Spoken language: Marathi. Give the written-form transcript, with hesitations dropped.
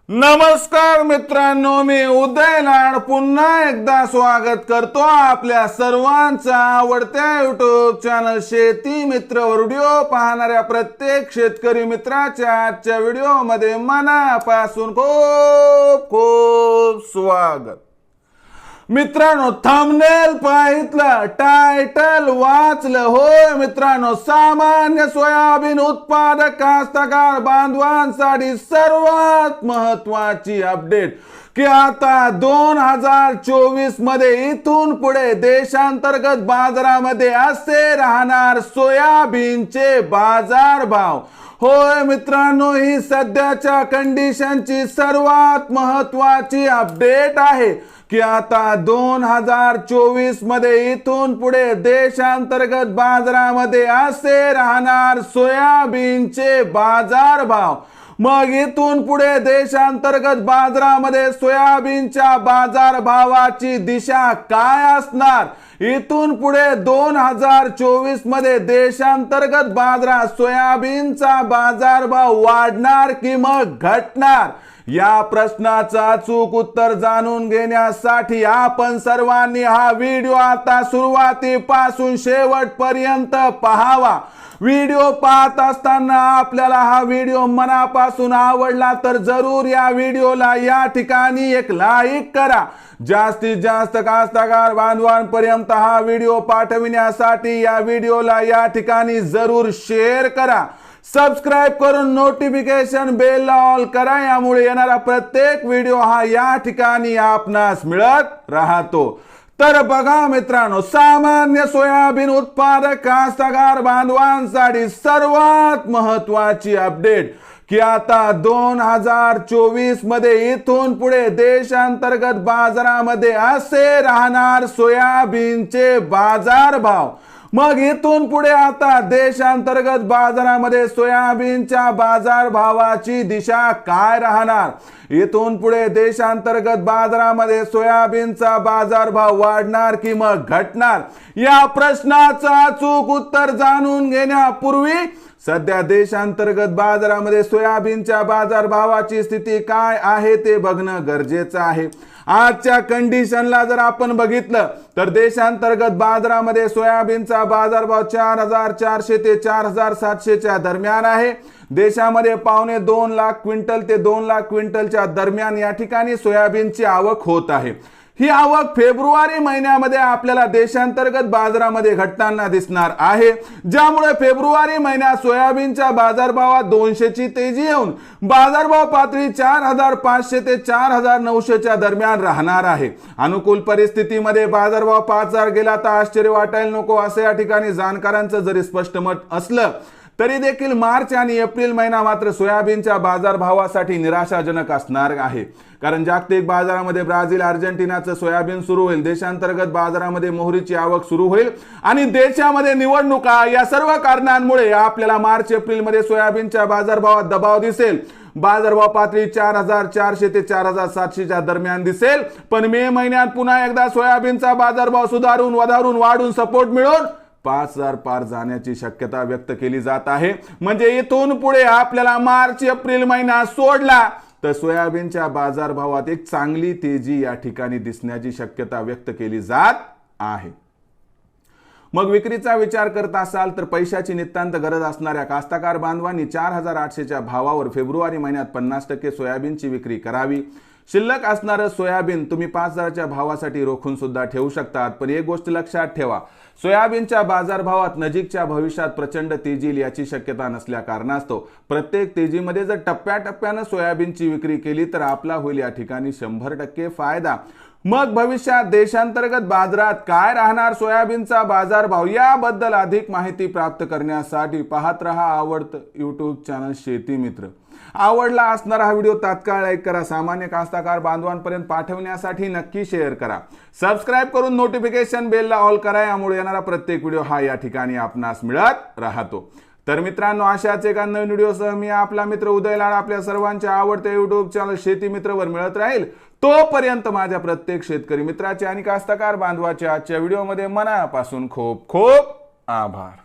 नमस्कार मित्रांनो, मी उदय लाड पुन्हा एकदा स्वागत करतो आपल्या सर्वांचा आवडत्या YouTube चॅनल शेती मित्र व्हिडिओ पाहणाऱ्या प्रत्येक शेतकरी मित्राच्या आजच्या व्हिडिओमध्ये मनापासून खूप खूप स्वागत। मित्रांनो, थंबनेल पाहितलं, टायटल वाचलं, होय मित्रांनो, सामान्य सोयाबीन उत्पादक कास्तकार बांधवांसाठी सर्वात महत्वाची अपडेट की आता 2024 मध्ये इथून पुढे देशांतर्गत बाजारामध्ये असे राहणार सोयाबीनचे बाजार भाव। होय मित्रांनो, ही सध्याच्या कंडिशनची सर्वात महत्वाची अपडेट आहे की आता 2024 मध्ये इथून पुढे देशांतर्गत बाजारामध्ये असे राहणार सोयाबीनचे बाजार भाव। मग इथून पुढे देशांतर्गत बाजारामध्ये सोयाबीनच्या बाजार भावाची दिशा काय असणार? इथून पुढे 2024 मध्ये देशांतर्गत बाजारात सोयाबीनचा बाजार भाव वाढणार की मग घटणार? या प्रश्नाचं अचूक उत्तर जाणून घेण्यासाठी आपण सर्वांनी हा व्हिडिओ आता सुरुवातीपासून शेवटपर्यंत पाहावा। व्हिडिओ पाहत असताना आपल्याला हा व्हिडिओ मनापासून आवडला तर जरूर या व्हिडिओला या ठिकाणी एक लाईक करा। जास्तीत जास्त कास्तकार बांधवांपर्यंत हा व्हिडिओ पाठविण्यासाठी या व्हिडिओला या ठिकाणी जरूर शेअर करा। सबस्क्राइब करून नोटिफिकेशन बेल ऑल करा, यामुळे येणारा प्रत्येक व्हिडिओ हा या ठिकाणी आपणास मिळत राहतो। तर बघा मित्रांनो, सामान्य सोयाबीन उत्पादक कास्तकार बांधवांसाठी सर्वात महत्वाची अपडेट की आता 2024 मध्ये इथून पुढे देशांतर्गत बाजारामध्ये असे राहणार सोयाबीनचे बाजार भाव। मग इथून पुढे आता देशांतर्गत बाजारामध्ये सोयाबीनच्या बाजार भावाची दिशा काय राहणार? इथून पुढे देशांतर्गत बाजारामध्ये सोयाबीनचा बाजार भाव वाढणार की मग घटणार? या प्रश्नाचं अचूक उत्तर जाणून घेण्यापूर्वी सध्या देशांतर्गत बाजारामध्ये सोयाबीनच्या बाजार भावाची स्थिती काय आहे ते बघणं गरजेचं आहे। आजच्या कंडिशनला जर आपण बघितलं तर देशांतर्गत बाजारामध्ये सोयाबीनचा बाजारभाव 4400 ते 4700 च्या दरम्यान आहे। देशामध्ये 2.25 लाख क्विंटल ते 2 लाख क्विंटलच्या दरम्यान या ठिकाणी सोयाबीनची आवक होत आहे। ही आवक फेब्रुवारी महिन्यामध्ये आपल्याला देशांतर्गत बाजारामध्ये घटताना दिसणार आहे, ज्यामुळे फेब्रुवारी महिन्यात सोयाबीनच्या बाजारभावात 200 ची तेजी येऊन बाजारभाव पातळी 4500 ते 4900 च्या दरम्यान राहणार आहे। अनुकूल परिस्थितीमध्ये बाजारभाव 5000 गेला तर आश्चर्य वाटायला नको, असे या ठिकाणी जाणकारांचं जरी स्पष्ट मत असलं तरी देखील मार्च आणि एप्रिल महिना मात्र सोयाबीनच्या बाजारभावासाठी निराशाजनक असणार आहे। कारण जागतिक बाजारामध्ये ब्राझील, अर्जेंटिनाचं सोयाबीन सुरू होईल, देशांतर्गत बाजारामध्ये मोहरीची आवक सुरू होईल आणि देशामध्ये निवडणुका, या सर्व कारणांमुळे आपल्याला मार्च एप्रिल मध्ये सोयाबीनच्या बाजारभावात दबाव दिसेल। बाजारभाव पातळी 4400 ते 4700 च्या दरम्यान दिसेल। पण मे महिन्यात पुन्हा एकदा सोयाबीनचा बाजारभाव सुधारून वाढून सपोर्ट मिळून 5000 पार जाण्याची शक्यता व्यक्त केली जात आहे। म्हणजे इथून पुढे आपल्याला मार्च एप्रिल महिना सोडला तर सोयाबीनच्या बाजारभावात एक चांगली तेजी या ठिकाणी दिसण्याची शक्यता व्यक्त केली जात आहे। मग विक्रीचा विचार करत असाल तर पैशाची नितांत गरज असणाऱ्या कास्तकार बांधवांनी 4800 च्या भावावर फेब्रुवारी महिन्यात 50% सोयाबीनची विक्री करावी। शिल्लक असणारं सोयाबीन तुम्ही 5000 च्या भावासाठी रोखून सुद्धा ठेवू शकतात। पण एक गोष्ट लक्षात ठेवा, सोयाबीनच्या बाजारभावात नजीकच्या भविष्यात प्रचंड तेजी येईल याची शक्यता नसल्या कारणास्तव प्रत्येक तेजीमध्ये जर टप्प्याटप्प्यानं सोयाबीनची विक्री केली तर आपला होईल या ठिकाणी 100% फायदा। मग भविष्यात देशांतर्गत बाजारात काय राहणार सोयाबीनचा बाजारभाव, याबद्दल अधिक माहिती प्राप्त करण्यासाठी पाहत रहा आवडतं YouTube चॅनल शेती मित्र। आवडला असणारा हा व्हिडिओ तात्काळ लाईक करा, सामान्य कास्तकार बांधवांपर्यंत पाठवण्यासाठी नक्की शेअर करा, सबस्क्राइब करून नोटिफिकेशन बेलला ऑल करा, यामुळे येणारा प्रत्येक व्हिडिओ हा या ठिकाणी आपणास मिळत राहतो। तर मित्रांनो, अशाच एका नवीन व्हिडिओसह मी आपला मित्र उदय लाड आपल्या सर्वांच्या आवडत्या YouTube चॅनल शेती मित्रवर मिळत राहील। तोपर्यंत माझ्या प्रत्येक शेतकरी मित्राचे आणि कास्तकार बांधवाच्या आजच्या व्हिडिओमध्ये मनापासून खूप खूप आभार।